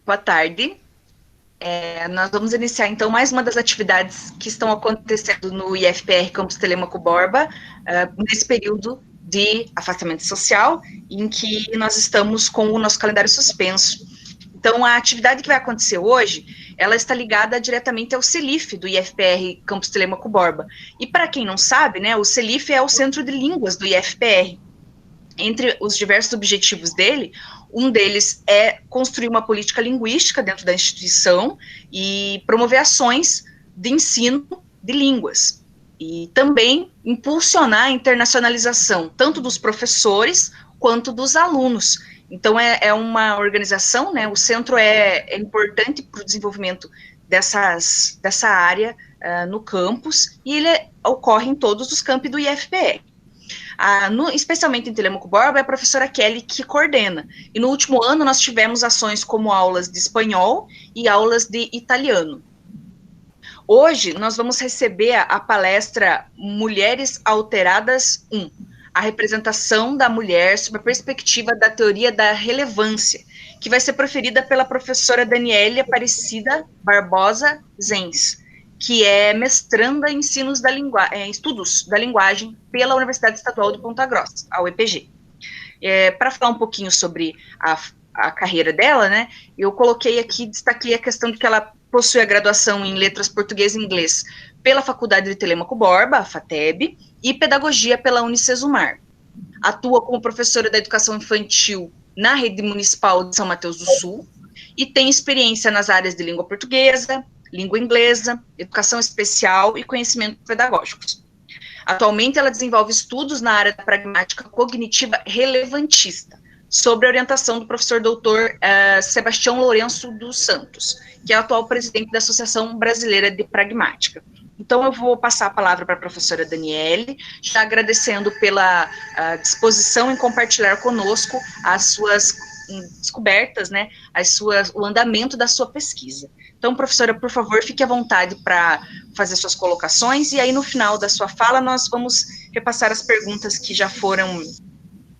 Boa tarde. Nós vamos iniciar, então, mais uma das atividades que estão acontecendo no IFPR Campus Telêmaco Borba, nesse período de afastamento social, em que nós estamos com o nosso calendário suspenso. Então, a atividade que vai acontecer hoje, ela está ligada diretamente ao CELIF do IFPR Campus Telêmaco Borba. E para quem não sabe, né, o CELIF é o Centro de Línguas do IFPR. Entre os diversos objetivos dele, um deles é construir uma política linguística dentro da instituição e promover ações de ensino de línguas. E também impulsionar a internacionalização, tanto dos professores quanto dos alunos. Então, é uma organização, né, o centro é importante para o desenvolvimento dessa área no campus, e ele ocorre em todos os campi do IFPR. Especialmente em Telêmaco Borba, é a professora Kelly que coordena. E no último ano nós tivemos ações como aulas de espanhol e aulas de italiano. Hoje nós vamos receber a palestra Mulheres Alteradas 1, a representação da mulher sob a perspectiva da teoria da relevância, que vai ser proferida pela professora Daniele Aparecida Barbosa Zenz, que é mestranda em estudos da linguagem pela Universidade Estadual de Ponta Grossa, a UEPG. Para falar um pouquinho sobre a carreira dela, né, eu destaquei a questão de que ela possui a graduação em Letras Português e Inglês pela Faculdade de Telêmaco Borba, a FATEB, e Pedagogia pela Unicesumar. Atua como professora da educação infantil na Rede Municipal de São Mateus do Sul, e tem experiência nas áreas de língua portuguesa, língua inglesa, educação especial e conhecimentos pedagógicos. Atualmente, ela desenvolve estudos na área da pragmática cognitiva relevantista, sob a orientação do professor doutor Sebastião Lourenço dos Santos, que é o atual presidente da Associação Brasileira de Pragmática. Então, eu vou passar a palavra para a professora Daniele, já agradecendo pela disposição em compartilhar conosco as suas descobertas, né, o andamento da sua pesquisa. Então, professora, por favor, fique à vontade para fazer suas colocações, e aí no final da sua fala nós vamos repassar as perguntas que já foram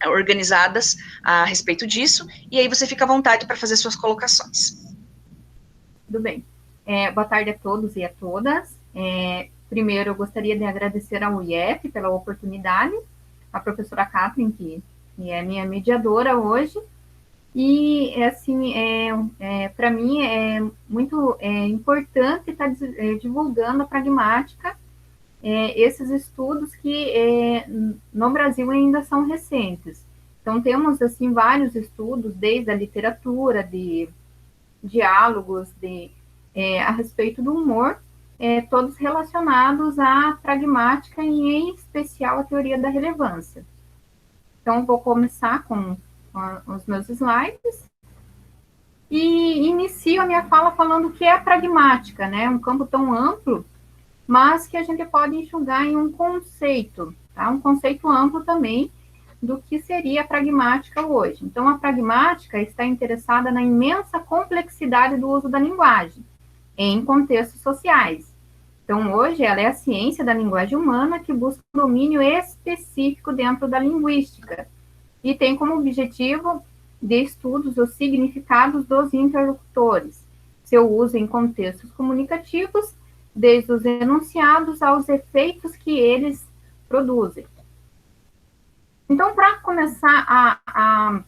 organizadas a respeito disso, e aí você fica à vontade para fazer suas colocações. Tudo bem. Boa tarde a todos e a todas. Primeiro, eu gostaria de agradecer ao IEF pela oportunidade, a professora Catherine, que é minha mediadora hoje. E, assim, para mim é muito importante estar divulgando a pragmática, esses estudos que no Brasil ainda são recentes. Então, temos, assim, vários estudos, desde a literatura, de diálogos, a respeito do humor, todos relacionados à pragmática e, em especial, à teoria da relevância. Então, vou começar com os meus slides, e inicio a minha fala falando o que é a pragmática, né? Um campo tão amplo, mas que a gente pode enxugar em um conceito, tá? Um conceito amplo também do que seria a pragmática hoje. Então, a pragmática está interessada na imensa complexidade do uso da linguagem em contextos sociais. Então, hoje, ela é a ciência da linguagem humana que busca um domínio específico dentro da linguística, e tem como objetivo de estudos os significados dos interlocutores, seu uso em contextos comunicativos, desde os enunciados aos efeitos que eles produzem. Então, para começar a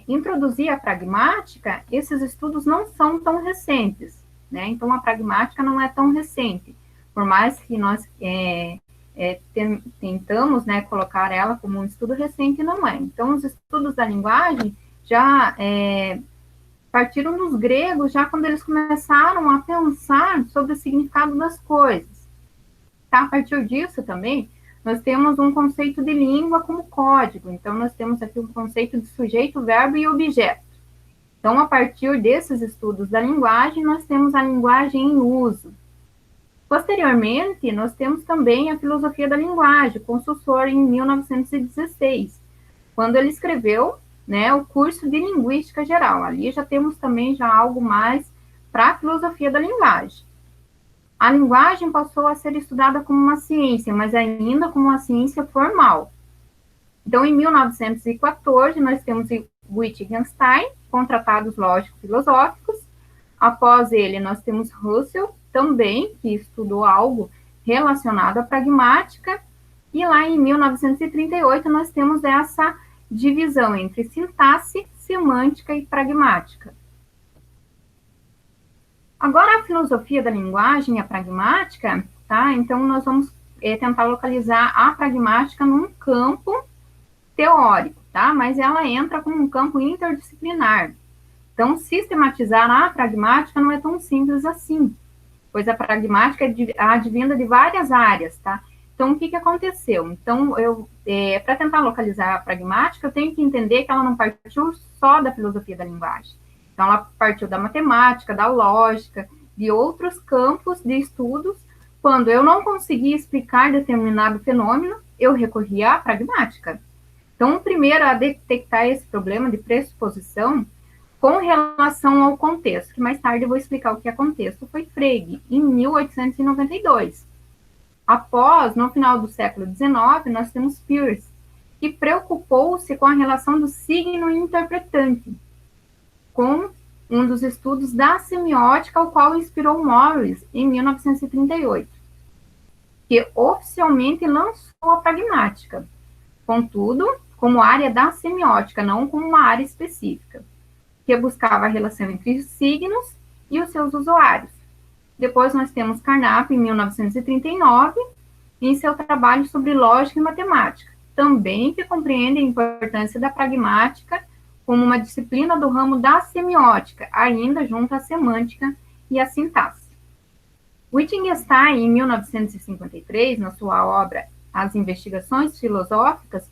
introduzir a pragmática, esses estudos não são tão recentes, né? Então, a pragmática não é tão recente, por mais que nós tentamos, né, colocar ela como um estudo recente, não é. Então, os estudos da linguagem já partiram dos gregos, já quando eles começaram a pensar sobre o significado das coisas. Tá? A partir disso também, nós temos um conceito de língua como código. Então, nós temos aqui um conceito de sujeito, verbo e objeto. Então, a partir desses estudos da linguagem, nós temos a linguagem em uso. Posteriormente, nós temos também a filosofia da linguagem, com Saussure em 1916, quando ele escreveu, né, o curso de Linguística Geral. Ali já temos também já algo mais para a filosofia da linguagem. A linguagem passou a ser estudada como uma ciência, mas ainda como uma ciência formal. Então, em 1914, nós temos Wittgenstein, com tratados lógico-filosóficos, Após ele, nós temos Russell, também, que estudou algo relacionado à pragmática, e lá em 1938 nós temos essa divisão entre sintaxe, semântica e pragmática. Agora, a filosofia da linguagem e a pragmática, tá? Então, nós vamos tentar localizar a pragmática num campo teórico, tá? Mas ela entra como um campo interdisciplinar. Então, sistematizar a pragmática não é tão simples assim, pois a pragmática é advinda de várias áreas, tá? Então, o que aconteceu? Então, para tentar localizar a pragmática, eu tenho que entender que ela não partiu só da filosofia da linguagem. Então, ela partiu da matemática, da lógica, de outros campos de estudos. Quando eu não conseguia explicar determinado fenômeno, eu recorria à pragmática. Então, o primeiro a detectar esse problema de pressuposição com relação ao contexto, que mais tarde eu vou explicar o que é contexto, foi Frege, em 1892. Após, no final do século XIX, nós temos Peirce, que preocupou-se com a relação do signo interpretante, com um dos estudos da semiótica, ao qual inspirou Morris, em 1938, que oficialmente lançou a pragmática, contudo, como área da semiótica, não como uma área específica, que buscava a relação entre os signos e os seus usuários. Depois nós temos Carnap, em 1939, em seu trabalho sobre lógica e matemática, também que compreende a importância da pragmática como uma disciplina do ramo da semiótica, ainda junto à semântica e à sintaxe. Wittgenstein, em 1953, na sua obra As Investigações Filosóficas,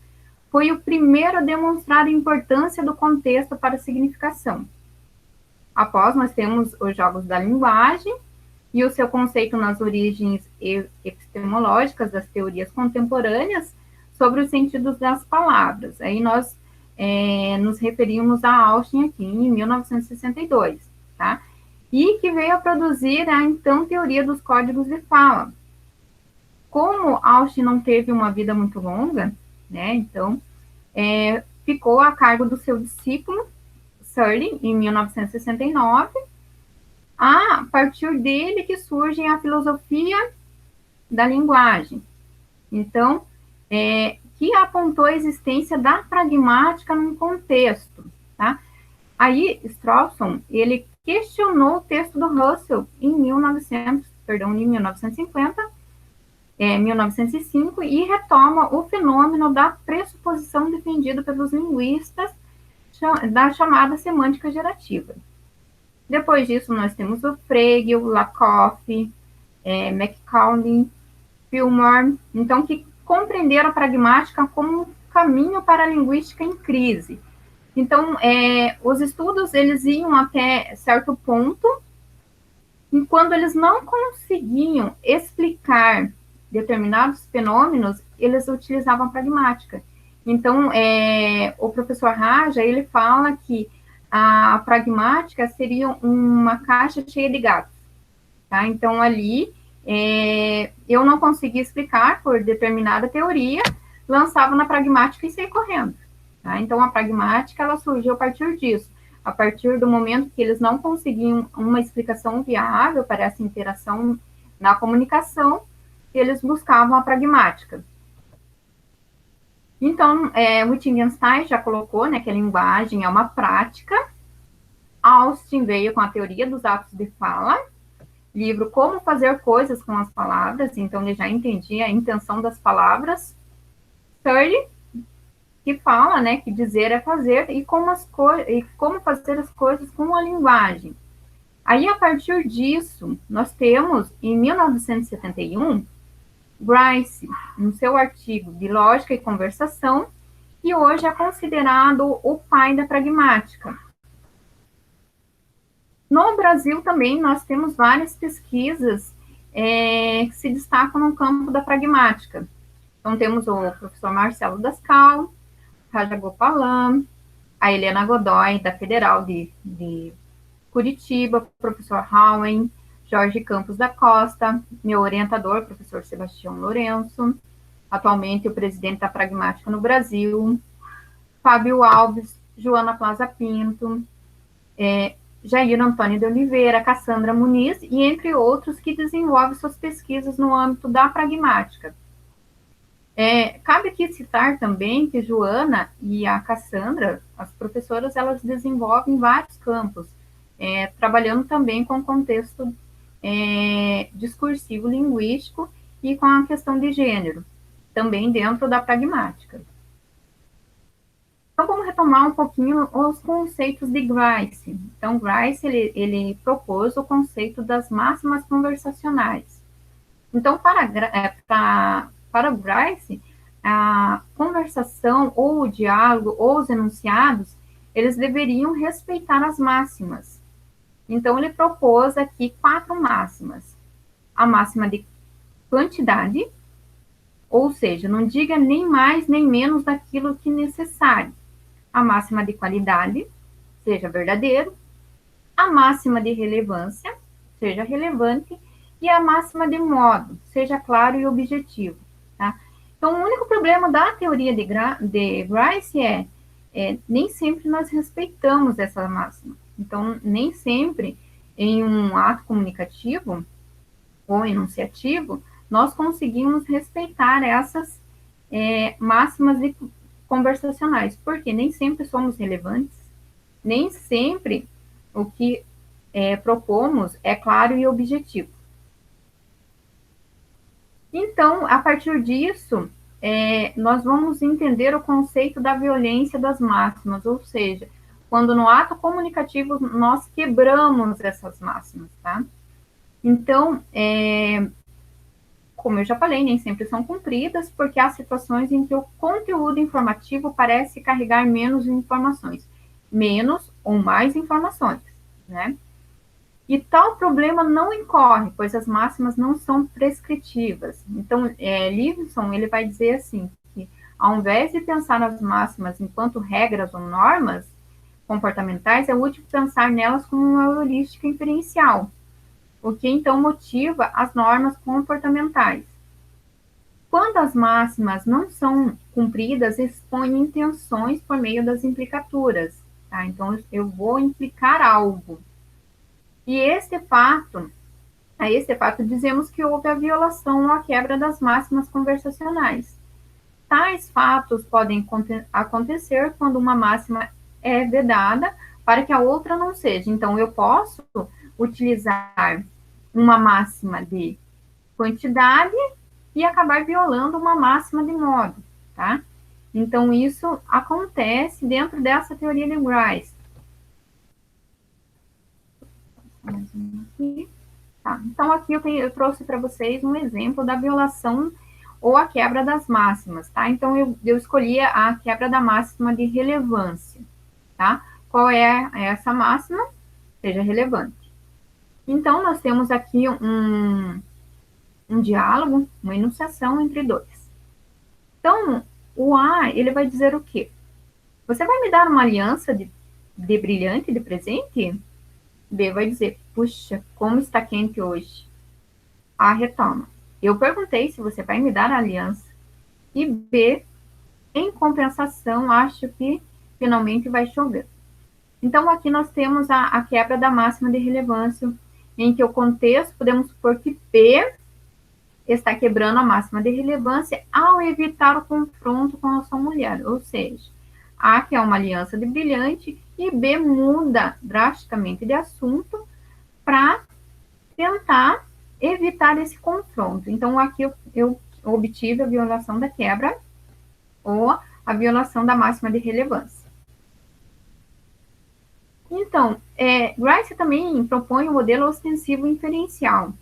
foi o primeiro a demonstrar a importância do contexto para a significação. Após, nós temos os jogos da linguagem e o seu conceito nas origens epistemológicas das teorias contemporâneas sobre os sentidos das palavras. Aí nós nos referimos a Austin aqui, em 1962, tá? E que veio a produzir a, então, teoria dos códigos de fala. Como Austin não teve uma vida muito longa, né, então, ficou a cargo do seu discípulo, Searle, em 1969, a partir dele que surge a filosofia da linguagem. Então, que apontou a existência da pragmática num contexto, tá? Aí, Strawson, ele questionou o texto do Russell em 1950, 1905, e retoma o fenômeno da pressuposição defendido pelos linguistas da chamada semântica gerativa. Depois disso, nós temos o Frege, o Lakoff, McCauley, Fillmore, então, que compreenderam a pragmática como um caminho para a linguística em crise. Então, os estudos, eles iam até certo ponto, e quando eles não conseguiam explicar determinados fenômenos, eles utilizavam a pragmática. Então, o professor Raja, ele fala que a pragmática seria uma caixa cheia de gatos, tá? Então, ali, eu não conseguia explicar por determinada teoria, lançava na pragmática e saía correndo, tá? Então, a pragmática, ela surgiu a partir disso, a partir do momento que eles não conseguiam uma explicação viável para essa interação na comunicação, eles buscavam a pragmática. Então, Wittgenstein já colocou, né, que a linguagem é uma prática. Austin veio com a teoria dos atos de fala, livro Como Fazer Coisas com as Palavras, então ele já entendia a intenção das palavras. Searle, que fala, né, que dizer é fazer, e como fazer as coisas com a linguagem. Aí, a partir disso, nós temos, em 1971, Bryce, no seu artigo de Lógica e Conversação, que hoje é considerado o pai da pragmática. No Brasil também nós temos várias pesquisas que se destacam no campo da pragmática. Então temos o professor Marcelo Dascal, Rajagopalan, a Helena Godoy, da Federal de Curitiba, professor Howen, Jorge Campos da Costa, meu orientador, professor Sebastião Lourenço, atualmente o presidente da Pragmática no Brasil, Fábio Alves, Joana Plaza Pinto, Jair Antônio de Oliveira, Cassandra Muniz, e entre outros que desenvolvem suas pesquisas no âmbito da pragmática. Cabe aqui citar também que Joana e a Cassandra, as professoras, elas desenvolvem vários campos, trabalhando também com o contexto discursivo linguístico e com a questão de gênero, também dentro da pragmática. Então, vamos retomar um pouquinho os conceitos de Grice. Então, Grice, ele propôs o conceito das máximas conversacionais. Então, para Grice, a conversação, ou o diálogo, ou os enunciados, eles deveriam respeitar as máximas. Então, ele propôs aqui 4 máximas. A máxima de quantidade, ou seja, não diga nem mais nem menos daquilo que é necessário. A máxima de qualidade, seja verdadeiro. A máxima de relevância, seja relevante. E a máxima de modo, seja claro e objetivo. Tá? Então, o único problema da teoria de Grice nem sempre nós respeitamos essa máxima. Então, nem sempre em um ato comunicativo ou enunciativo, nós conseguimos respeitar essas máximas conversacionais, porque nem sempre somos relevantes, nem sempre o que propomos é claro e objetivo. Então, a partir disso, nós vamos entender o conceito da violência das máximas, ou seja, quando no ato comunicativo nós quebramos essas máximas, tá? Então, como eu já falei, nem sempre são cumpridas, porque há situações em que o conteúdo informativo parece carregar menos informações, menos ou mais informações, né? E tal problema não incorre, pois as máximas não são prescritivas. Então, Livingston, ele vai dizer assim, que ao invés de pensar nas máximas enquanto regras ou normas comportamentais, é útil pensar nelas como uma heurística inferencial, o que então motiva as normas comportamentais. Quando as máximas não são cumpridas, expõem intenções por meio das implicaturas. Tá? Então, eu vou implicar algo. E a este fato dizemos que houve a violação ou a quebra das máximas conversacionais. Tais fatos podem acontecer quando uma máxima é vedada para que a outra não seja. Então, eu posso utilizar uma máxima de quantidade e acabar violando uma máxima de modo, tá? Então, isso acontece dentro dessa teoria de Grice. Tá, então, aqui eu trouxe para vocês um exemplo da violação ou a quebra das máximas, tá? Então, eu escolhi a quebra da máxima de relevância, tá? Qual é essa máxima? Seja relevante. Então, nós temos aqui um diálogo, uma enunciação entre dois. Então, o A, ele vai dizer o quê? Você vai me dar uma aliança de brilhante de presente? B vai dizer, puxa, como está quente hoje. A retoma. Eu perguntei se você vai me dar a aliança. E B, em compensação, acho que finalmente vai chover. Então, aqui nós temos a quebra da máxima de relevância, em que o contexto, podemos supor que P está quebrando a máxima de relevância ao evitar o confronto com a sua mulher. Ou seja, A quer uma aliança de brilhante e B muda drasticamente de assunto para tentar evitar esse confronto. Então, aqui eu obtive a violação da quebra ou a violação da máxima de relevância. Então, Grice também propõe o modelo ostensivo inferencial.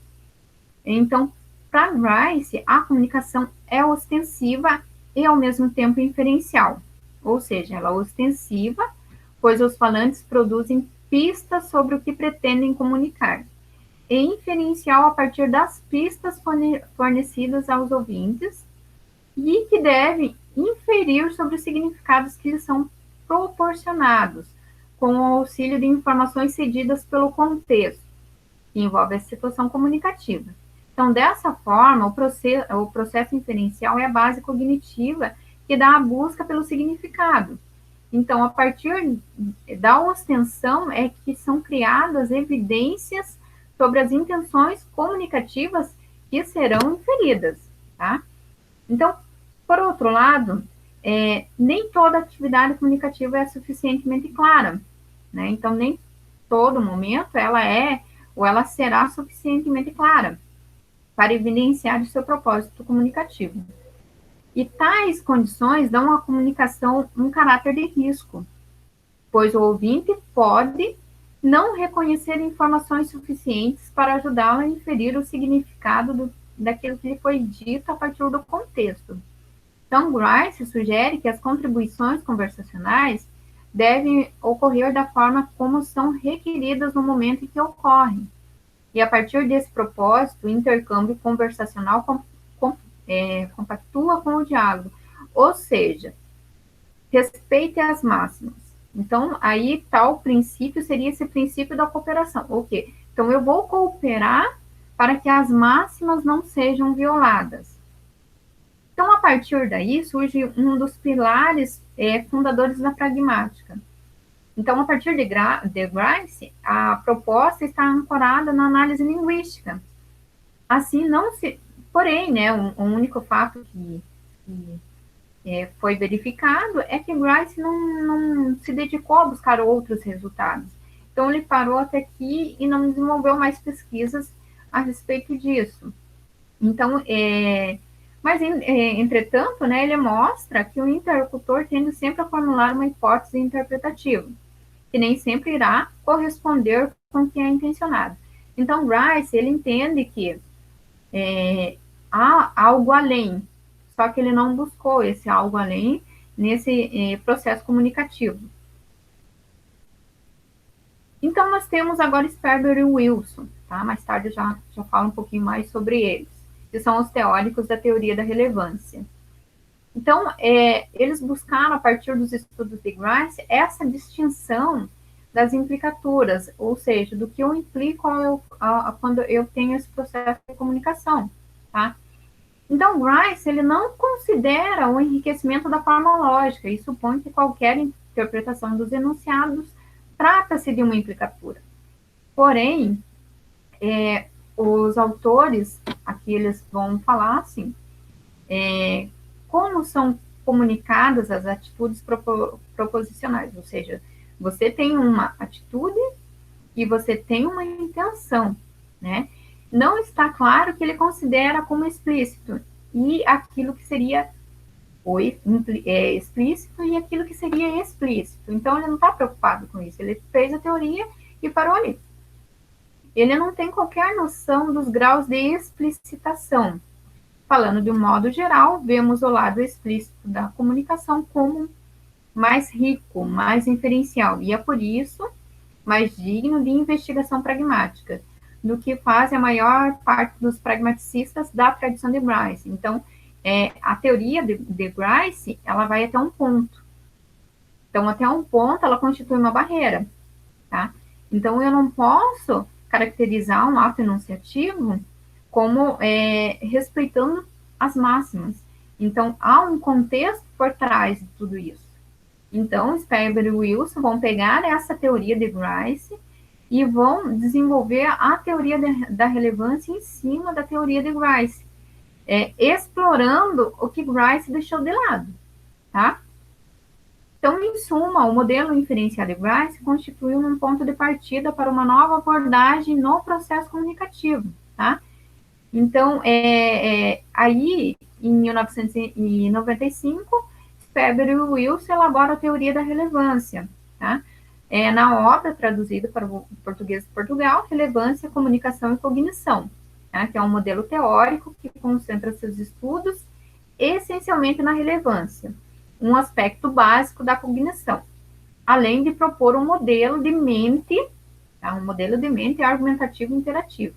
Então, para Grice, a comunicação é ostensiva e, ao mesmo tempo, inferencial. Ou seja, ela é ostensiva, pois os falantes produzem pistas sobre o que pretendem comunicar. E inferencial a partir das pistas fornecidas aos ouvintes e que devem inferir sobre os significados que lhes são proporcionados, com o auxílio de informações cedidas pelo contexto, que envolve a situação comunicativa. Então, dessa forma, o processo inferencial é a base cognitiva que dá a busca pelo significado. Então, a partir da ostensião é que são criadas evidências sobre as intenções comunicativas que serão inferidas, tá? Então, por outro lado, nem toda atividade comunicativa é suficientemente clara, né? Então, nem todo momento ela é ou ela será suficientemente clara para evidenciar o seu propósito comunicativo. E tais condições dão à comunicação um caráter de risco, pois o ouvinte pode não reconhecer informações suficientes para ajudá-lo a inferir o significado daquilo que lhe foi dito a partir do contexto. Então, Grice sugere que as contribuições conversacionais devem ocorrer da forma como são requeridas no momento em que ocorrem. E a partir desse propósito, o intercâmbio conversacional compactua com o diálogo. Ou seja, respeite as máximas. Então, aí tal princípio seria esse princípio da cooperação. O quê? Então, eu vou cooperar para que as máximas não sejam violadas. Então, a partir daí, surge um dos pilares fundadores da pragmática. Então, a partir de Grice, a proposta está ancorada na análise linguística. Assim, não se... Porém, né, um único fato que foi verificado é que Grice não se dedicou a buscar outros resultados. Então, ele parou até aqui e não desenvolveu mais pesquisas a respeito disso. Então, mas, entretanto, né, ele mostra que o interlocutor tende sempre a formular uma hipótese interpretativa, que nem sempre irá corresponder com o que é intencionado. Então, Grice, ele entende que há algo além, só que ele não buscou esse algo além nesse processo comunicativo. Então, nós temos agora Sperber e Wilson, tá? Mais tarde eu já falo um pouquinho mais sobre eles, que são os teóricos da teoria da relevância. Então, eles buscaram, a partir dos estudos de Grice, essa distinção das implicaturas, ou seja, do que eu implico quando eu tenho esse processo de comunicação, tá? Então, Grice, ele não considera o enriquecimento da forma lógica e supõe que qualquer interpretação dos enunciados trata-se de uma implicatura. Porém, os autores, aqui eles vão falar assim, como são comunicadas as atitudes proposicionais, ou seja, você tem uma atitude e você tem uma intenção, né? Não está claro que ele considera como explícito e aquilo que seria explícito e aquilo que seria explícito. Então, ele não está preocupado com isso. Ele fez a teoria e parou ali. Ele não tem qualquer noção dos graus de explicitação. Falando de um modo geral, vemos o lado explícito da comunicação como mais rico, mais inferencial, e é por isso mais digno de investigação pragmática, do que faz a maior parte dos pragmaticistas da tradição de Grice. Então, a teoria de Grice, ela vai até um ponto. Então, até um ponto, ela constitui uma barreira, tá? Então, eu não posso caracterizar um ato enunciativo como respeitando as máximas. Então, há um contexto por trás de tudo isso. Então, Sperber e Wilson vão pegar essa teoria de Grice e vão desenvolver a teoria da relevância em cima da teoria de Grice, explorando o que Grice deixou de lado, tá? Então, em suma, o modelo inferencial de Grice constituiu um ponto de partida para uma nova abordagem no processo comunicativo, tá? Então, aí, em 1995, Sperber e Wilson elaboram a teoria da relevância, tá? Na obra traduzida para o português de Portugal, Relevância, Comunicação e Cognição, tá? Que é um modelo teórico que concentra seus estudos essencialmente na relevância, um aspecto básico da cognição, além de propor um modelo de mente, tá? Um modelo de mente argumentativo interativo.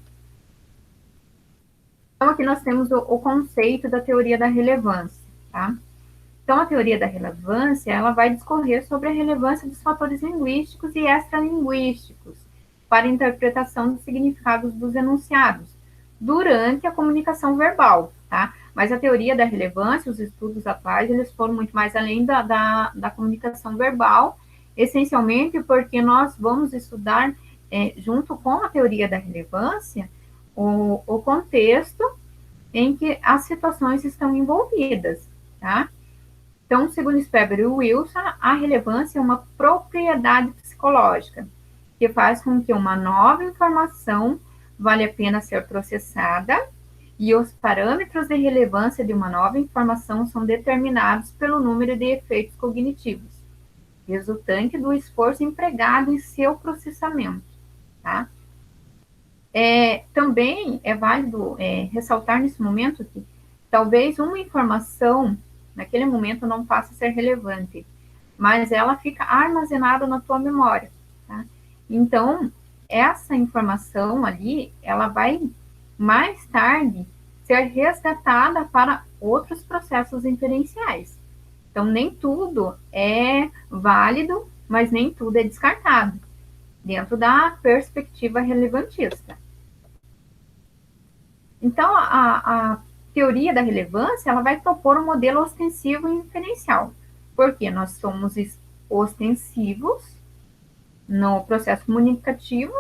Então, aqui nós temos o conceito da teoria da relevância, tá? Então, a teoria da relevância, ela vai discorrer sobre a relevância dos fatores linguísticos e extralinguísticos para a interpretação dos significados dos enunciados durante a comunicação verbal, tá? Mas a teoria da relevância, os estudos atuais, eles foram muito mais além da comunicação verbal, essencialmente porque nós vamos estudar, junto com a teoria da relevância, o contexto em que as situações estão envolvidas, tá? Então, segundo Sperber e Wilson, a relevância é uma propriedade psicológica que faz com que uma nova informação vale a pena ser processada, e os parâmetros de relevância de uma nova informação são determinados pelo número de efeitos cognitivos, resultante do esforço empregado em seu processamento, tá? Também é válido ressaltar nesse momento que talvez uma informação, naquele momento, não passe a ser relevante, mas ela fica armazenada na tua memória, tá? Então, essa informação ali, ela vai mais tarde ser resgatada para outros processos inferenciais. Então, nem tudo é válido, mas nem tudo é descartado, dentro da perspectiva relevantista. Então, a teoria da relevância, ela vai propor um modelo ostensivo e inferencial, porque nós somos ostensivos no processo comunicativo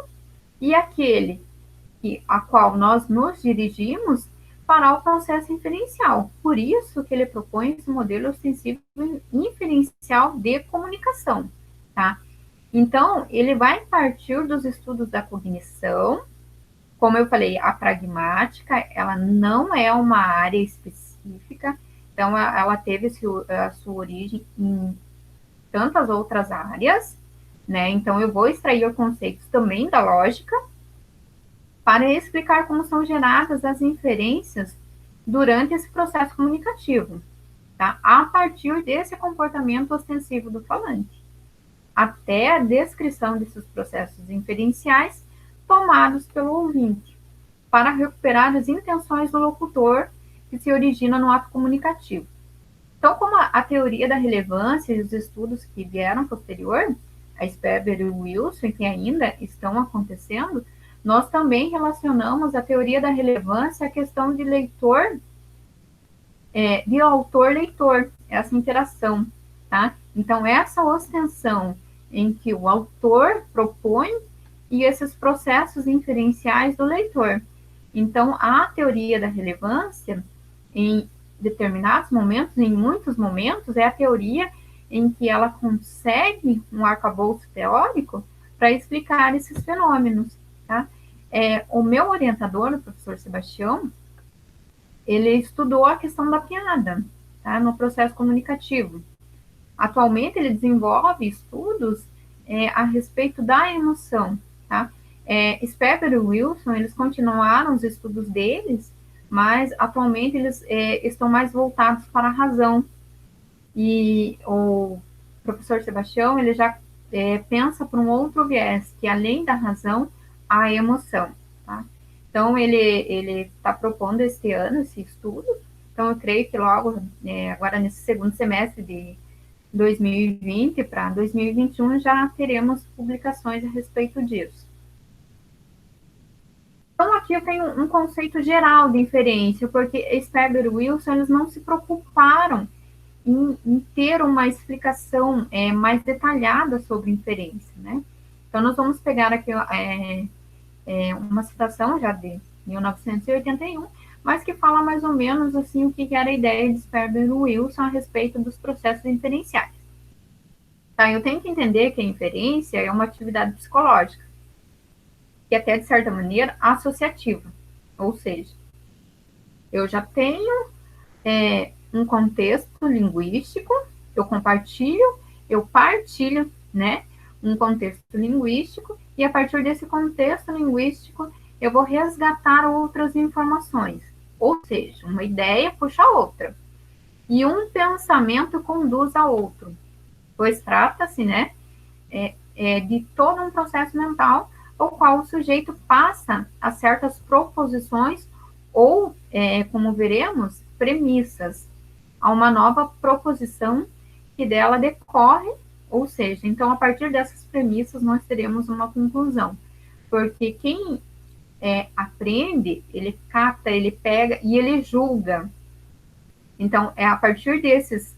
e aquele a qual nós nos dirigimos para o processo inferencial. Por isso que ele propõe esse modelo ostensivo e inferencial de comunicação, tá? Então, ele vai partir dos estudos da cognição. Como eu falei, a pragmática, ela não é uma área específica, então ela teve a sua origem em tantas outras áreas, né? Então, eu vou extrair conceitos também da lógica para explicar como são geradas as inferências durante esse processo comunicativo, tá? A partir desse comportamento ostensivo do falante, até a descrição desses processos inferenciais tomados pelo ouvinte, para recuperar as intenções do locutor que se origina no ato comunicativo. Então, como a teoria da relevância e os estudos que vieram posterior, a Sperber e o Wilson, que ainda estão acontecendo, nós também relacionamos a teoria da relevância à questão de leitor, de autor-leitor, essa interação, tá? Então, essa ostensão em que o autor propõe e esses processos inferenciais do leitor. Então, a teoria da relevância, em determinados momentos, em muitos momentos, é a teoria em que ela consegue um arcabouço teórico para explicar esses fenômenos, tá? O meu orientador, o professor Sebastião, ele estudou a questão da piada, tá? No processo comunicativo. Atualmente, ele desenvolve estudos a respeito da emoção, tá? Sperber e Wilson, eles continuaram os estudos deles, mas atualmente eles estão mais voltados para a razão. E o professor Sebastião, ele já pensa por um outro viés, que além da razão, a emoção, tá? Então, ele está propondo este ano esse estudo. Então, eu creio que logo, agora nesse segundo semestre de 2020 para 2021, já teremos publicações a respeito disso. Então, aqui eu tenho um conceito geral de inferência, porque Sperber e Wilson, eles não se preocuparam em ter uma explicação mais detalhada sobre inferência, né? Então, nós vamos pegar aqui uma citação já de 1981, mas que fala mais ou menos assim o que era a ideia de Sperber e Wilson a respeito dos processos inferenciais. Tá? Eu tenho que entender que a inferência é uma atividade psicológica, que até, de certa maneira, associativa. Ou seja, eu já tenho um contexto linguístico, eu partilho, né, um contexto linguístico, e a partir desse contexto linguístico, eu vou resgatar outras informações. Ou seja, uma ideia puxa a outra. E um pensamento conduz a outro. Pois trata-se, né, de todo um processo mental o qual o sujeito passa a certas proposições ou, como veremos, premissas, a uma nova proposição que dela decorre, ou seja, então, a partir dessas premissas, nós teremos uma conclusão. Porque quem aprende, ele capta, ele pega e ele julga, Então, a partir desses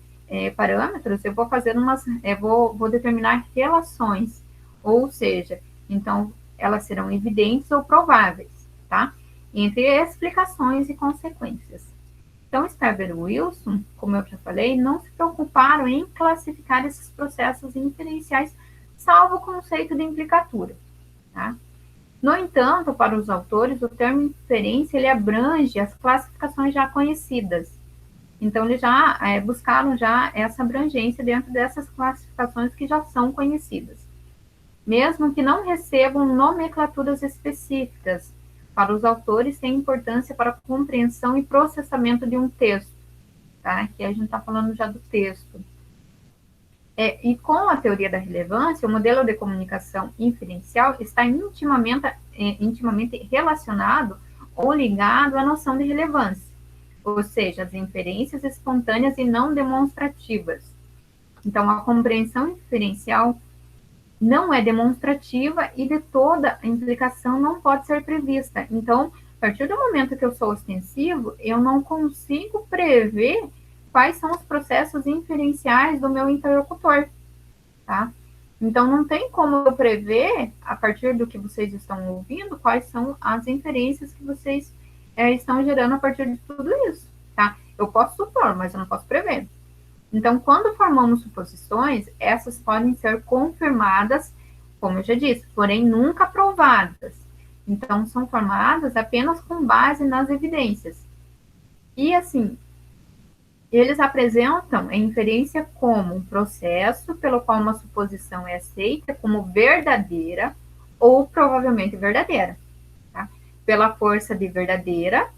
parâmetros, eu vou fazer vou determinar relações, ou seja, então, elas serão evidentes ou prováveis, tá? Entre explicações e consequências. Então, Sperber e Wilson, como eu já falei, não se preocuparam em classificar esses processos inferenciais, salvo o conceito de implicatura, tá? No entanto, para os autores, o termo inferência ele abrange as classificações já conhecidas. Então, eles já buscaram já essa abrangência dentro dessas classificações que já são conhecidas. Mesmo que não recebam nomenclaturas específicas, para os autores tem importância para a compreensão e processamento de um texto, tá? Aqui a gente está falando já do texto. E com a teoria da relevância, o modelo de comunicação inferencial está intimamente relacionado ou ligado à noção de relevância, ou seja, as inferências espontâneas e não demonstrativas. Então, a compreensão inferencial não é demonstrativa e de toda a implicação não pode ser prevista. Então, a partir do momento que eu sou ostensivo, eu não consigo prever quais são os processos inferenciais do meu interlocutor, tá? Então, não tem como eu prever, a partir do que vocês estão ouvindo, quais são as inferências que vocês estão gerando a partir de tudo isso, tá? Eu posso supor, mas eu não posso prever. Então, quando formamos suposições, essas podem ser confirmadas, como eu já disse, porém nunca provadas. Então, são formadas apenas com base nas evidências. E, assim, eles apresentam a inferência como um processo pelo qual uma suposição é aceita como verdadeira ou provavelmente verdadeira, tá? Pela força de verdadeira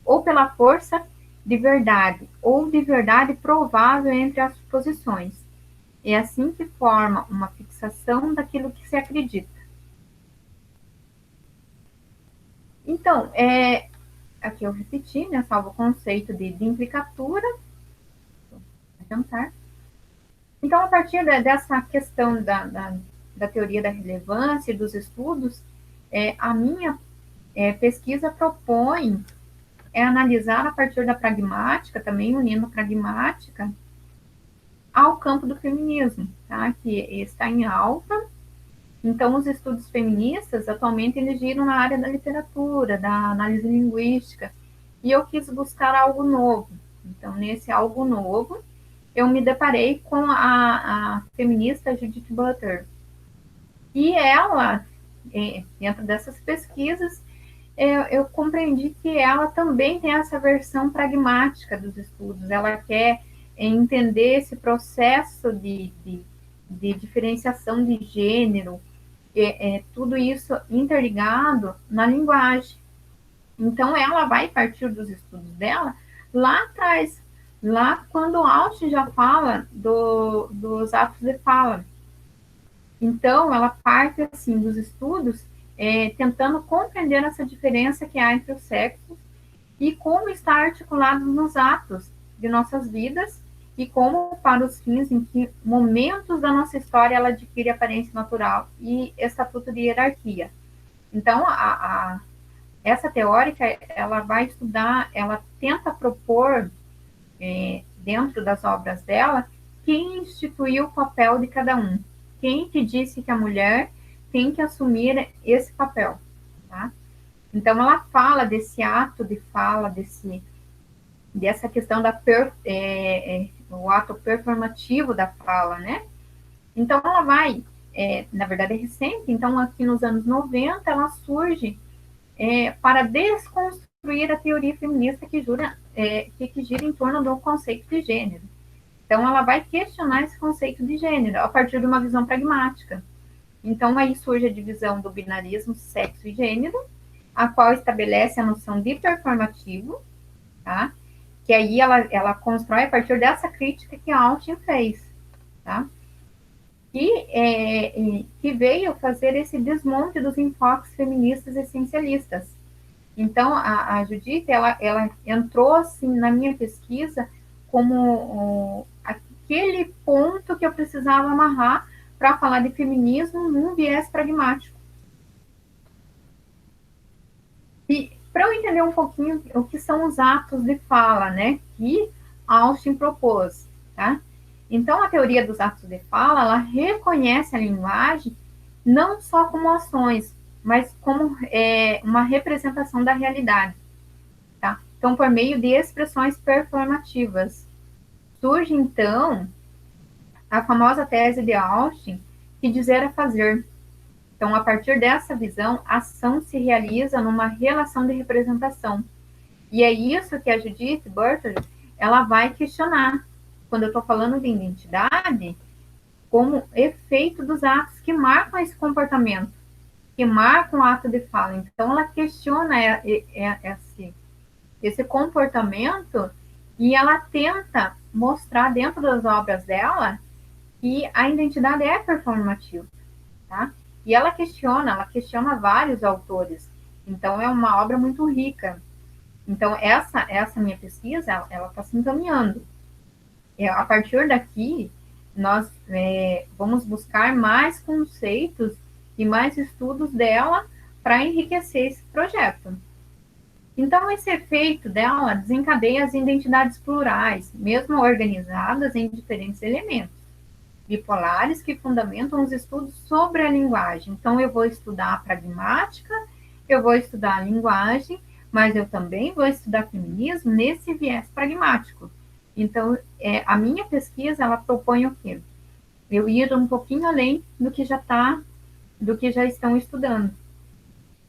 ou pela força de verdade ou de verdade provável entre as suposições. É assim que forma uma fixação daquilo que se acredita. Então, aqui eu repeti, né, salvo o conceito de implicatura. Então, a partir dessa questão da teoria da relevância e dos estudos, a minha pesquisa propõe analisar a partir da pragmática, também unindo a pragmática ao campo do feminismo, tá? Que está em alta. Então, os estudos feministas, atualmente, eles giram na área da literatura, da análise linguística, e eu quis buscar algo novo. Então, nesse algo novo, eu me deparei com a feminista Judith Butler. E ela, dentro dessas pesquisas, eu compreendi que ela também tem essa versão pragmática dos estudos. Ela quer entender esse processo de diferenciação de gênero, tudo isso interligado na linguagem. Então, ela vai partir dos estudos dela lá atrás, lá quando Alt já fala dos atos de fala. Então, ela parte assim dos estudos tentando compreender essa diferença que há entre os sexos e como está articulado nos atos de nossas vidas e como, para os fins em que momentos da nossa história ela adquire aparência natural e estatuto de hierarquia. Então, essa teórica, ela vai estudar, ela tenta propor, dentro das obras dela, quem instituiu o papel de cada um, quem que disse que a mulher tem que assumir esse papel, tá? Então, ela fala desse ato de fala, dessa questão o ato performativo da fala, né? Então, ela vai, na verdade é recente, então aqui nos anos 90, ela surge para desconstruir a teoria feminista que gira em torno do conceito de gênero. Então, ela vai questionar esse conceito de gênero a partir de uma visão pragmática. Então, aí surge a divisão do binarismo sexo e gênero, a qual estabelece a noção de performativo, tá? Que aí ela constrói a partir dessa crítica que a Altman fez, tá? Que veio fazer esse desmonte dos enfoques feministas essencialistas. Então, a Judith, ela entrou, assim, na minha pesquisa como aquele ponto que eu precisava amarrar para falar de feminismo num viés pragmático. E para eu entender um pouquinho o que são os atos de fala, né, que Austin propôs, tá? Então, a teoria dos atos de fala, ela reconhece a linguagem não só como ações, mas como uma representação da realidade, tá? Então, por meio de expressões performativas. Surge, então, a famosa tese de Austin, que dizer é fazer. Então, a partir dessa visão, a ação se realiza numa relação de representação. E é isso que a Judith Butler, ela vai questionar. Quando eu estou falando de identidade, como efeito dos atos que marcam esse comportamento, que marcam o ato de fala. Então, ela questiona esse comportamento e ela tenta mostrar dentro das obras dela que a identidade é performativa, tá? E ela questiona vários autores. Então, é uma obra muito rica. Então, essa minha pesquisa, ela está se encaminhando. A partir daqui, nós vamos buscar mais conceitos e mais estudos dela para enriquecer esse projeto. Então, esse efeito dela desencadeia as identidades plurais, mesmo organizadas em diferentes elementos bipolares que fundamentam os estudos sobre a linguagem. Então, eu vou estudar a pragmática, eu vou estudar a linguagem, mas eu também vou estudar feminismo nesse viés pragmático. Então, a minha pesquisa, ela propõe o quê? Eu ir um pouquinho além do que já estão estudando.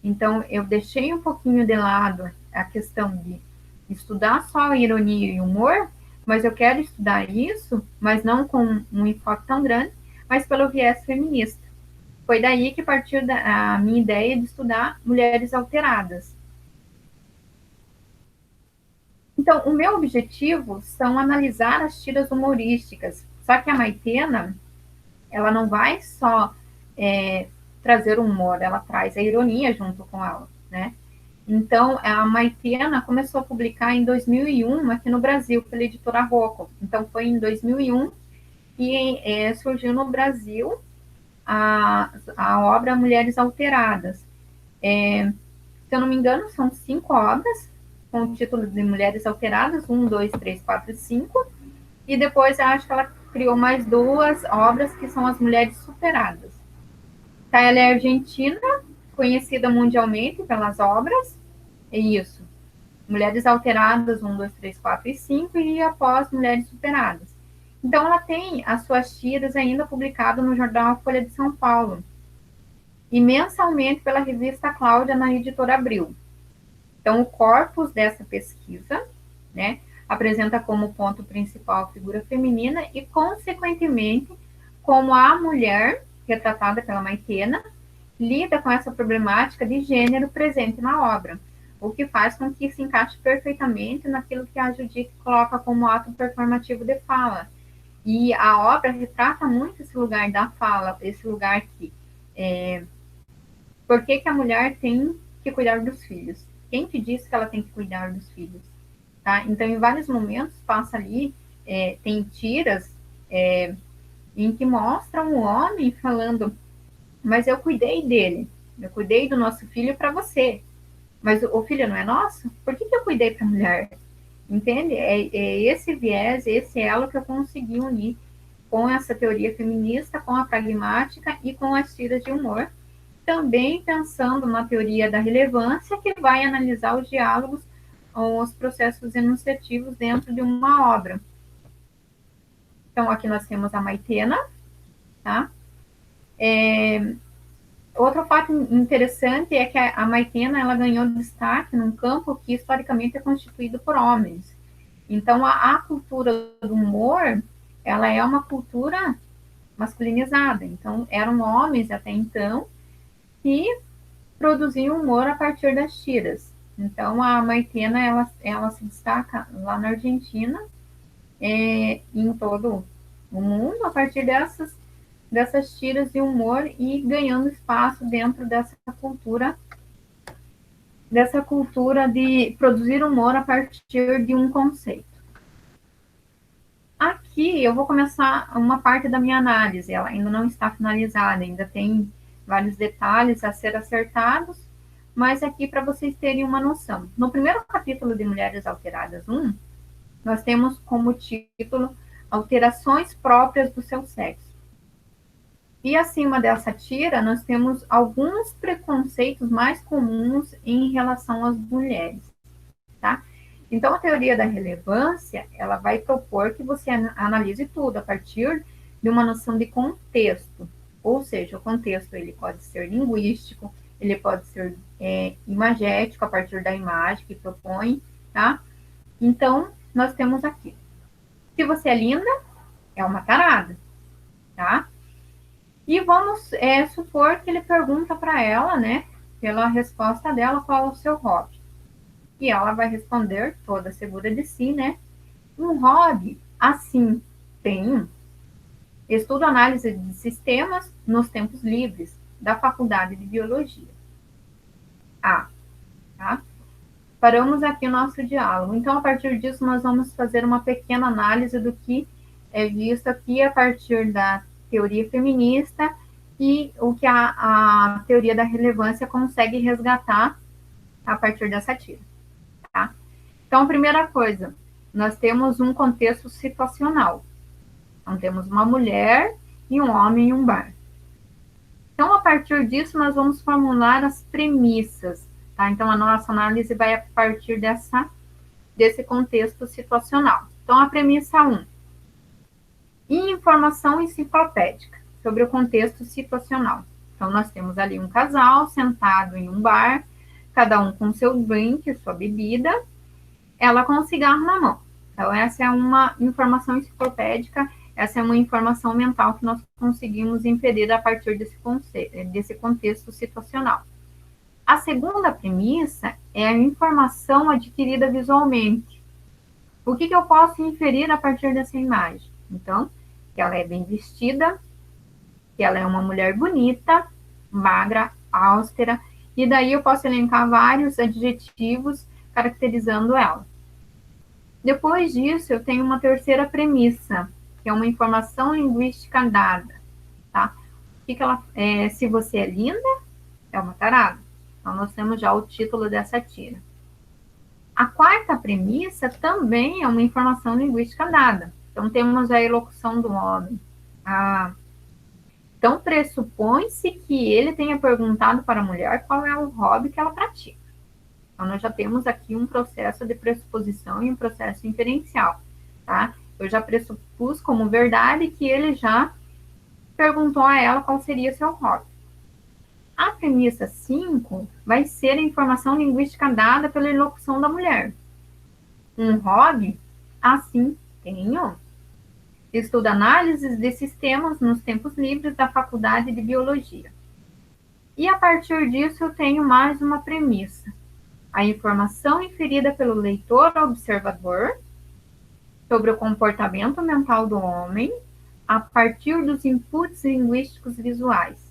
Então, eu deixei um pouquinho de lado a questão de estudar só ironia e humor, mas eu quero estudar isso, mas não com um enfoque tão grande, mas pelo viés feminista. Foi daí que partiu a minha ideia de estudar mulheres alteradas. Então, o meu objetivo são analisar as tiras humorísticas. Só que a Maitena, ela não vai só trazer humor, ela traz a ironia junto com ela, né? Então, a Maitena começou a publicar em 2001 aqui no Brasil, pela editora Rocco. Então, foi em 2001 que surgiu no Brasil a obra Mulheres Alteradas. Se eu não me engano, são 5 obras, com o título de Mulheres Alteradas, 1, 2, 3, 4 e 5. E depois, eu acho que ela criou mais 2 obras, que são as Mulheres Superadas. Tá, ela é argentina, conhecida mundialmente pelas obras, é isso. Mulheres Alteradas, 1, 2, 3, 4 e 5, e após Mulheres Superadas. Então, ela tem as suas tiras ainda publicadas no jornal Folha de São Paulo, e mensalmente pela revista Cláudia, na editora Abril. Então, o corpus dessa pesquisa, né, apresenta como ponto principal a figura feminina e, consequentemente, como a mulher, retratada pela Maitena, lida com essa problemática de gênero presente na obra, o que faz com que se encaixe perfeitamente naquilo que a Judith coloca como ato performativo de fala. E a obra retrata muito esse lugar da fala, esse lugar que por que a mulher tem que cuidar dos filhos? Quem te disse que ela tem que cuidar dos filhos? Tá? Então, em vários momentos, passa ali, tem tiras em que mostram o homem falando, mas eu cuidei dele, eu cuidei do nosso filho para você, mas o filho não é nosso? Por que eu cuidei para a mulher? Entende? É esse viés, esse elo que eu consegui unir com essa teoria feminista, com a pragmática e com as tiras de humor, também pensando na teoria da relevância, que vai analisar os diálogos ou os processos enunciativos dentro de uma obra. Então, aqui nós temos a Maitena, tá? Outro fato interessante é que a Maitena, ela ganhou destaque num campo que historicamente é constituído por homens. Então, a cultura do humor, ela é uma cultura masculinizada. Então, eram homens até então que produziam humor a partir das tiras. Então, a Maitena, ela se destaca lá na Argentina, em todo o mundo, a partir dessas tiras de humor e ganhando espaço dentro dessa cultura de produzir humor a partir de um conceito. Aqui eu vou começar uma parte da minha análise, ela ainda não está finalizada, ainda tem vários detalhes a ser acertados, mas aqui para vocês terem uma noção. No primeiro capítulo de Mulheres Alteradas 1, nós temos como título Alterações próprias do seu sexo. E acima dessa tira, nós temos alguns preconceitos mais comuns em relação às mulheres, tá? Então, a teoria da relevância, ela vai propor que você analise tudo a partir de uma noção de contexto. Ou seja, o contexto ele pode ser linguístico, ele pode ser imagético, a partir da imagem que propõe, tá? Então, nós temos aqui. Se você é linda, é uma tarada, tá? E vamos supor que ele pergunta para ela, né, pela resposta dela, qual é o seu hobby. E ela vai responder, toda segura de si, né? Um hobby, assim, tem. Estudo análise de sistemas nos tempos livres, da Faculdade de Biologia. Ah, tá? Paramos aqui o nosso diálogo. Então, a partir disso, nós vamos fazer uma pequena análise do que é visto aqui a partir da teoria feminista e o que a teoria da relevância consegue resgatar a partir dessa tira. Tá? Então, a primeira coisa, nós temos um contexto situacional. Então, temos uma mulher e um homem em um bar. Então, a partir disso, nós vamos formular as premissas. Tá? Então, a nossa análise vai a partir desse contexto situacional. Então, a premissa 1. Informação enciclopédica sobre o contexto situacional. Então, nós temos ali um casal sentado em um bar, cada um com seu drink, sua bebida, ela com um cigarro na mão. Então, essa é uma informação enciclopédica, essa é uma informação mental que nós conseguimos inferir a partir desse contexto situacional. A segunda premissa é a informação adquirida visualmente. O que eu posso inferir a partir dessa imagem? Então, que ela é bem vestida, que ela é uma mulher bonita, magra, austera, e daí eu posso elencar vários adjetivos caracterizando ela. Depois disso, eu tenho uma terceira premissa, que é uma informação linguística dada, tá? Se você é linda, é uma tarada. Então, nós temos já o título dessa tira. A quarta premissa também é uma informação linguística dada. Então, temos a elocução do homem. Então, pressupõe-se que ele tenha perguntado para a mulher qual é o hobby que ela pratica. Então, nós já temos aqui um processo de pressuposição e um processo inferencial, tá? Eu já pressupus como verdade que ele já perguntou a ela qual seria seu hobby. A premissa 5 vai ser a informação linguística dada pela elocução da mulher. Um hobby? Assim, tenho. Estudo análises de sistemas nos tempos livres da Faculdade de Biologia. E a partir disso eu tenho mais uma premissa. A informação inferida pelo leitor observador sobre o comportamento mental do homem a partir dos inputs linguísticos visuais.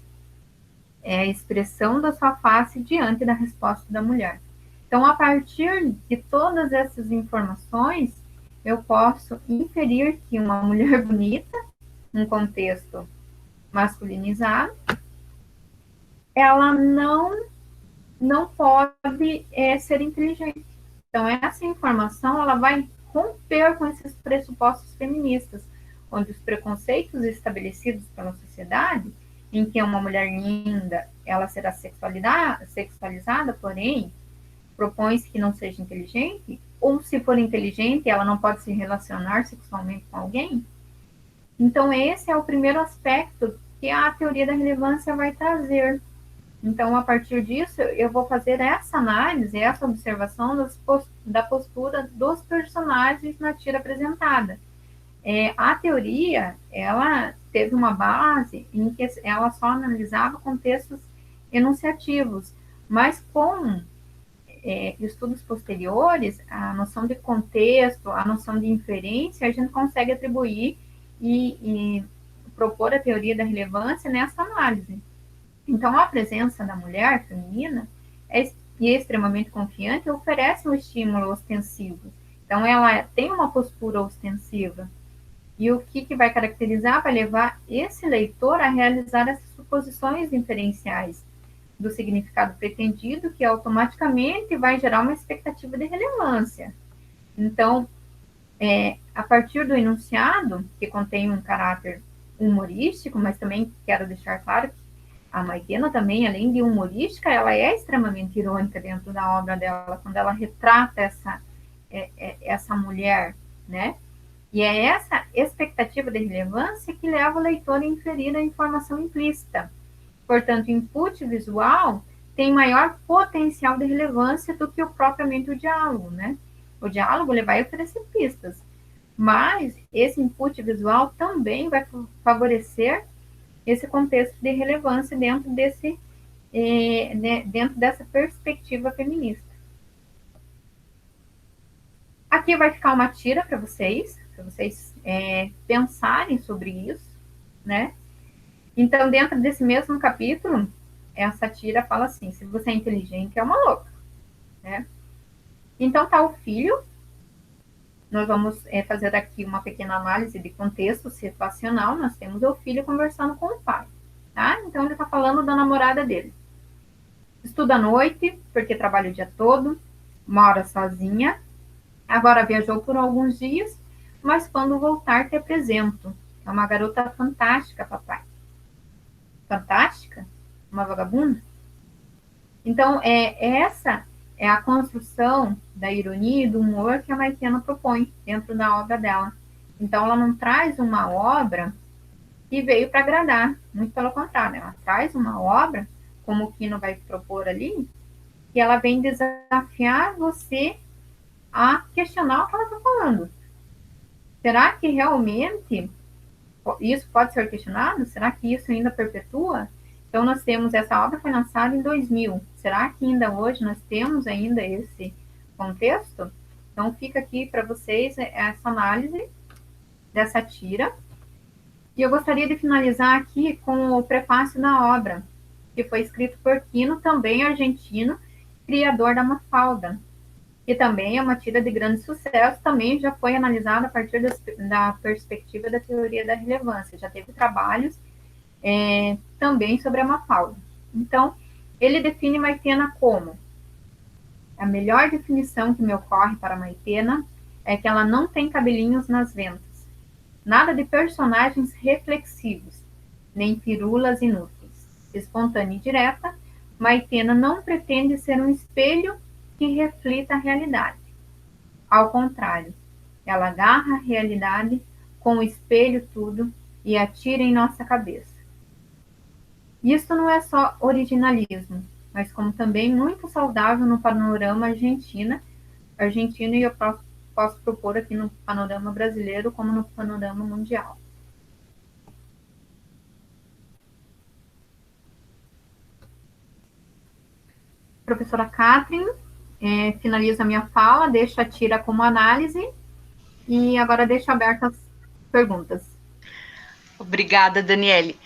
É a expressão da sua face diante da resposta da mulher. Então, a partir de todas essas informações, eu posso inferir que uma mulher bonita, num contexto masculinizado, ela não pode ser inteligente. Então, essa informação ela vai romper com esses pressupostos feministas, onde os preconceitos estabelecidos pela sociedade, em que uma mulher linda ela será sexualizada, porém, propõe-se que não seja inteligente, ou se for inteligente, ela não pode se relacionar sexualmente com alguém. Então, esse é o primeiro aspecto que a teoria da relevância vai trazer. Então, a partir disso, eu vou fazer essa análise, essa observação da postura dos personagens na tira apresentada. A teoria, ela teve uma base em que ela só analisava contextos enunciativos, mas com estudos posteriores, a noção de contexto, a noção de inferência, a gente consegue atribuir e propor a teoria da relevância nessa análise. Então, a presença da mulher feminina é extremamente confiante e oferece um estímulo ostensivo. Então, ela tem uma postura ostensiva. E o que vai caracterizar vai levar esse leitor a realizar essas suposições inferenciais do significado pretendido, que automaticamente vai gerar uma expectativa de relevância. Então, A partir do enunciado, que contém um caráter humorístico, mas também quero deixar claro que a Maitena também, além de humorística, ela é extremamente irônica dentro da obra dela, quando ela retrata essa mulher, né? E é essa expectativa de relevância que leva o leitor a inferir a informação implícita. Portanto, o input visual tem maior potencial de relevância do que propriamente o diálogo, né? O diálogo ele vai oferecer pistas, mas esse input visual também vai favorecer esse contexto de relevância dentro dessa perspectiva feminista. Aqui vai ficar uma tira para vocês pensarem sobre isso, né? Então, dentro desse mesmo capítulo, essa tira fala assim: se você é inteligente, é uma louca, né? Então, tá o filho. Nós vamos fazer aqui uma pequena análise de contexto situacional. Nós temos o filho conversando com o pai, tá? Então, ele está falando da namorada dele. Estuda à noite, porque trabalha o dia todo, mora sozinha. Agora viajou por alguns dias, mas quando voltar te apresento. É uma garota fantástica, papai. Fantástica? Uma vagabunda? Então, essa é a construção da ironia e do humor que a Maitena propõe dentro da obra dela. Então, ela não traz uma obra que veio para agradar, muito pelo contrário, ela traz uma obra, como o Quino vai propor ali, que ela vem desafiar você a questionar o que ela está falando. Será que realmente isso pode ser questionado? Será que isso ainda perpetua? Então, nós temos, essa obra foi lançada em 2000. Será que ainda hoje nós temos ainda esse contexto? Então, fica aqui para vocês essa análise dessa tira. E eu gostaria de finalizar aqui com o prefácio da obra, que foi escrito por Quino, também argentino, criador da Mafalda, que também é uma tira de grande sucesso, também já foi analisada a partir da perspectiva da teoria da relevância, já teve trabalhos também sobre a Mafalda. Então, ele define Maitena como: a melhor definição que me ocorre para Maitena é que ela não tem cabelinhos nas ventas, nada de personagens reflexivos, nem firulas inúteis. Espontânea e direta, Maitena não pretende ser um espelho que reflita a realidade. Ao contrário, ela agarra a realidade com o espelho tudo e atira em nossa cabeça. Isso não é só originalismo, mas como também muito saudável no panorama argentino, e eu posso propor aqui no panorama brasileiro como no panorama mundial. Professora Catherine, finaliza a minha fala, deixo a tira como análise e agora deixo abertas perguntas. Obrigada, Daniele.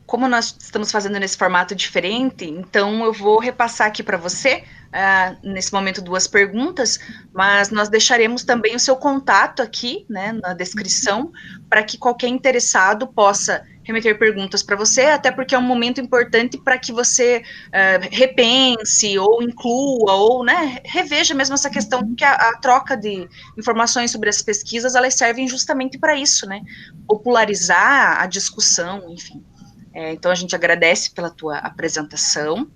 Como nós estamos fazendo nesse formato diferente, então eu vou repassar aqui para você, nesse momento, 2 perguntas, mas nós deixaremos também o seu contato aqui, né, na descrição, para que qualquer interessado possa remeter perguntas para você, até porque é um momento importante para que você repense, ou inclua, ou, né, reveja mesmo essa questão, porque a troca de informações sobre as pesquisas, elas servem justamente para isso, né, popularizar a discussão, enfim. Então, a gente agradece pela tua apresentação,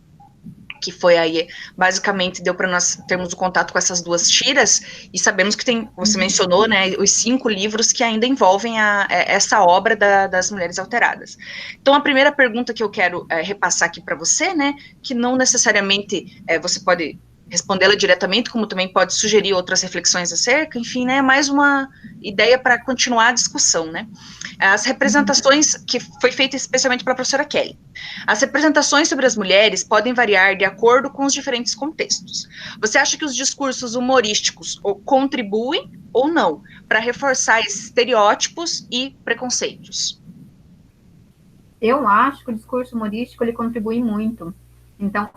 que foi aí, basicamente, deu para nós termos o contato com essas 2 tiras, e sabemos que tem, você mencionou, né, os 5 livros que ainda envolvem essa obra das Mulheres Alteradas. Então, a primeira pergunta que eu quero repassar aqui para você, né, que não necessariamente você pode respondê-la diretamente, como também pode sugerir outras reflexões acerca, enfim, né, mais uma ideia para continuar a discussão, né. As representações, que foi feita especialmente para a professora Kelly. As representações sobre as mulheres podem variar de acordo com os diferentes contextos. Você acha que os discursos humorísticos contribuem ou não para reforçar estereótipos e preconceitos? Eu acho que o discurso humorístico ele contribui muito. Então,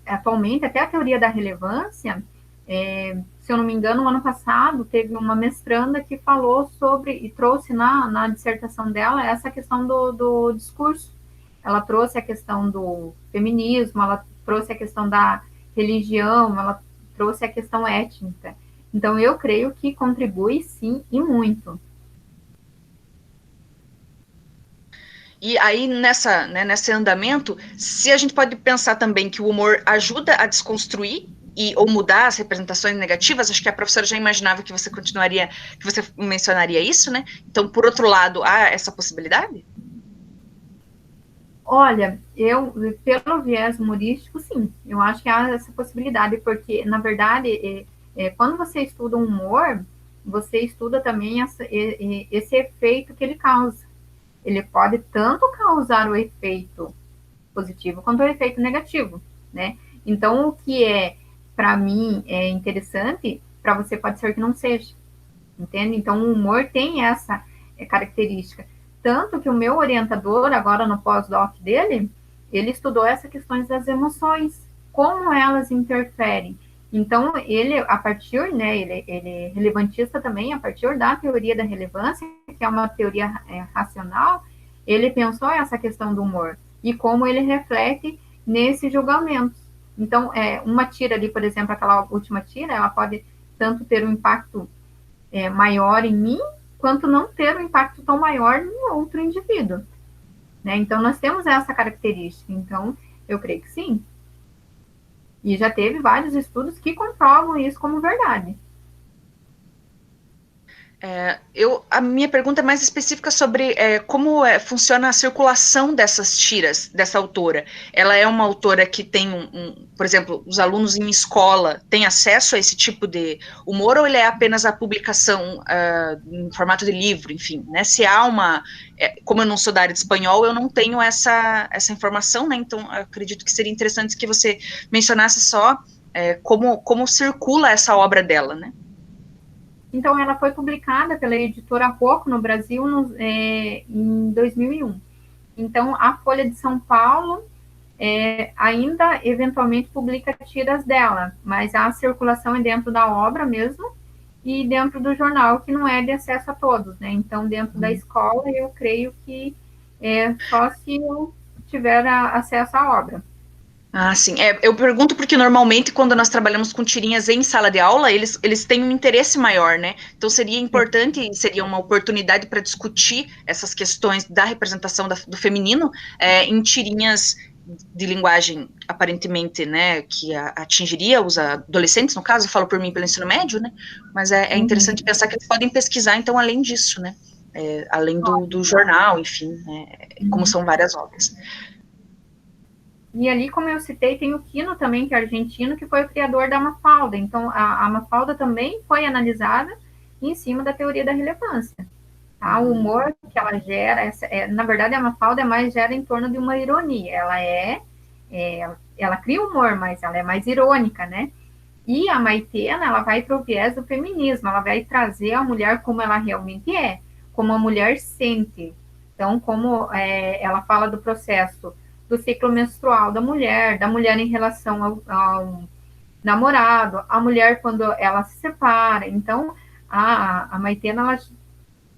atualmente, até a teoria da relevância, se eu não me engano, no ano passado, teve uma mestranda que falou sobre, e trouxe na dissertação dela, essa questão do discurso. Ela trouxe a questão do feminismo, ela trouxe a questão da religião, ela trouxe a questão étnica. Então, eu creio que contribui, sim, e muito. E aí, nesse andamento, se a gente pode pensar também que o humor ajuda a desconstruir ou mudar as representações negativas, acho que a professora já imaginava que você continuaria, que você mencionaria isso, né? Então, por outro lado, há essa possibilidade? Olha, pelo viés humorístico, sim, eu acho que há essa possibilidade, porque, na verdade, quando você estuda o humor, você estuda também esse efeito que ele causa. Ele pode tanto causar o efeito positivo quanto o efeito negativo, né? Então, o que para mim, é interessante, para você pode ser que não seja, entende? Então, o humor tem essa característica. Tanto que o meu orientador, agora no pós-doc dele, ele estudou essas questões das emoções, como elas interferem. Então, ele, a partir, né, ele é relevantista também, a partir da teoria da relevância, que é uma teoria racional, ele pensou essa questão do humor e como ele reflete nesses julgamentos. Então, uma tira ali, por exemplo, aquela última tira, ela pode tanto ter um impacto maior em mim, quanto não ter um impacto tão maior em outro indivíduo. Né? Então, nós temos essa característica. Então, eu creio que sim. E já teve vários estudos que comprovam isso como verdade. A minha pergunta é mais específica sobre como funciona a circulação dessas tiras dessa autora. Ela é uma autora que tem por exemplo, os alunos em escola têm acesso a esse tipo de humor, ou ele é apenas a publicação em formato de livro, enfim, né? Se há como eu não sou da área de espanhol, eu não tenho essa informação, né? Então, acredito que seria interessante que você mencionasse só como circula essa obra dela, né? Então, ela foi publicada pela editora Rocco no Brasil em 2001. Então, a Folha de São Paulo ainda eventualmente publica tiras dela, mas a circulação é dentro da obra mesmo e dentro do jornal, que não é de acesso a todos, né? Então, dentro da escola, eu creio que só se eu tiver acesso à obra. Ah, sim. Eu pergunto porque normalmente quando nós trabalhamos com tirinhas em sala de aula, eles têm um interesse maior, né? Então seria importante, seria uma oportunidade para discutir essas questões da representação do feminino em tirinhas de linguagem aparentemente, né, que atingiria os adolescentes, no caso, eu falo por mim pelo ensino médio, né? Mas é interessante pensar que eles podem pesquisar, então, além disso, né? Além do jornal, enfim, como são várias obras. E ali, como eu citei, tem o Quino também, que é argentino, que foi o criador da Mafalda. Então, a Mafalda também foi analisada em cima da teoria da relevância. Tá? O humor que ela gera, na verdade, a Mafalda mais gera em torno de uma ironia. Ela cria humor, mas ela é mais irônica, né? E a Maitena, ela vai para o viés do feminismo, ela vai trazer a mulher como ela realmente é, como a mulher sente. Então, como ela fala do processo do ciclo menstrual da mulher em relação ao namorado, a mulher quando ela se separa. Então, a Maitena,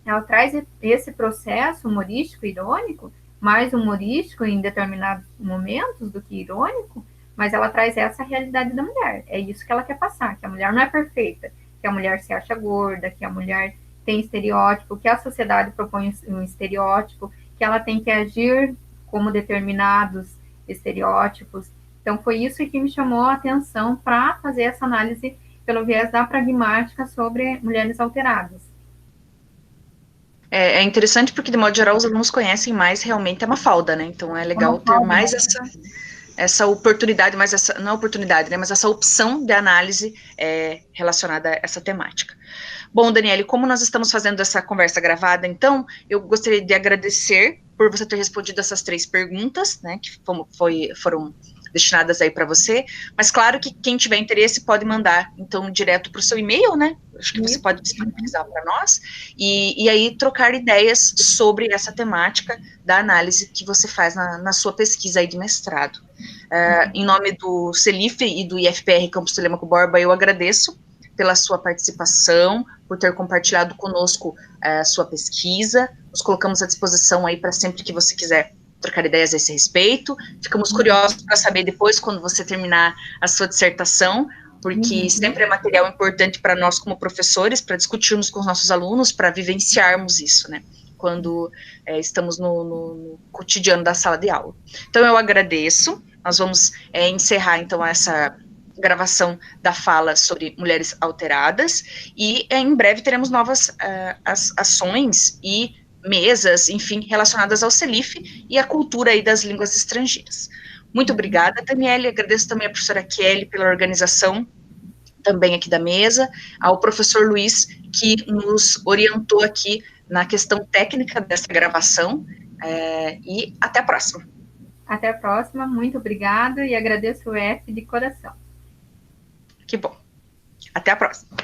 ela traz esse processo humorístico, irônico, mais humorístico em determinados momentos do que irônico, mas ela traz essa realidade da mulher. É isso que ela quer passar, que a mulher não é perfeita, que a mulher se acha gorda, que a mulher tem estereótipo, que a sociedade propõe um estereótipo, que ela tem que agir como determinados estereótipos. Então, foi isso que me chamou a atenção para fazer essa análise pelo viés da pragmática sobre mulheres alteradas. É interessante porque, de modo geral, os alunos conhecem mais realmente a Mafalda, né? Então é legal ter mais essa oportunidade, mais essa, não oportunidade, né? Mas essa opção de análise relacionada a essa temática. Bom, Daniele, como nós estamos fazendo essa conversa gravada, então, eu gostaria de agradecer por você ter respondido essas 3 perguntas, né? Que foram destinadas aí para você, mas claro que quem tiver interesse pode mandar, então, direto para o seu e-mail, né? Acho que você pode disponibilizar para nós, e aí trocar ideias sobre essa temática da análise que você faz na sua pesquisa aí de mestrado. Em nome do CELIF e do IFPR Campus Telêmaco Borba, eu agradeço pela sua participação, por ter compartilhado conosco a sua pesquisa, nos colocamos à disposição aí para sempre que você quiser trocar ideias a esse respeito. Ficamos curiosos para saber depois, quando você terminar a sua dissertação, porque sempre é material importante para nós como professores, para discutirmos com os nossos alunos, para vivenciarmos isso, né, quando estamos no cotidiano da sala de aula. Então, eu agradeço, nós vamos encerrar, então, essa gravação da fala sobre mulheres alteradas, e em breve teremos novas ações e mesas, enfim, relacionadas ao CELIF e à cultura aí das línguas estrangeiras. Muito obrigada, Daniele, agradeço também a professora Kelly pela organização também aqui da mesa, ao professor Luiz, que nos orientou aqui na questão técnica dessa gravação, e até a próxima. Até a próxima, muito obrigada, e agradeço o F de coração. Que bom. Até a próxima.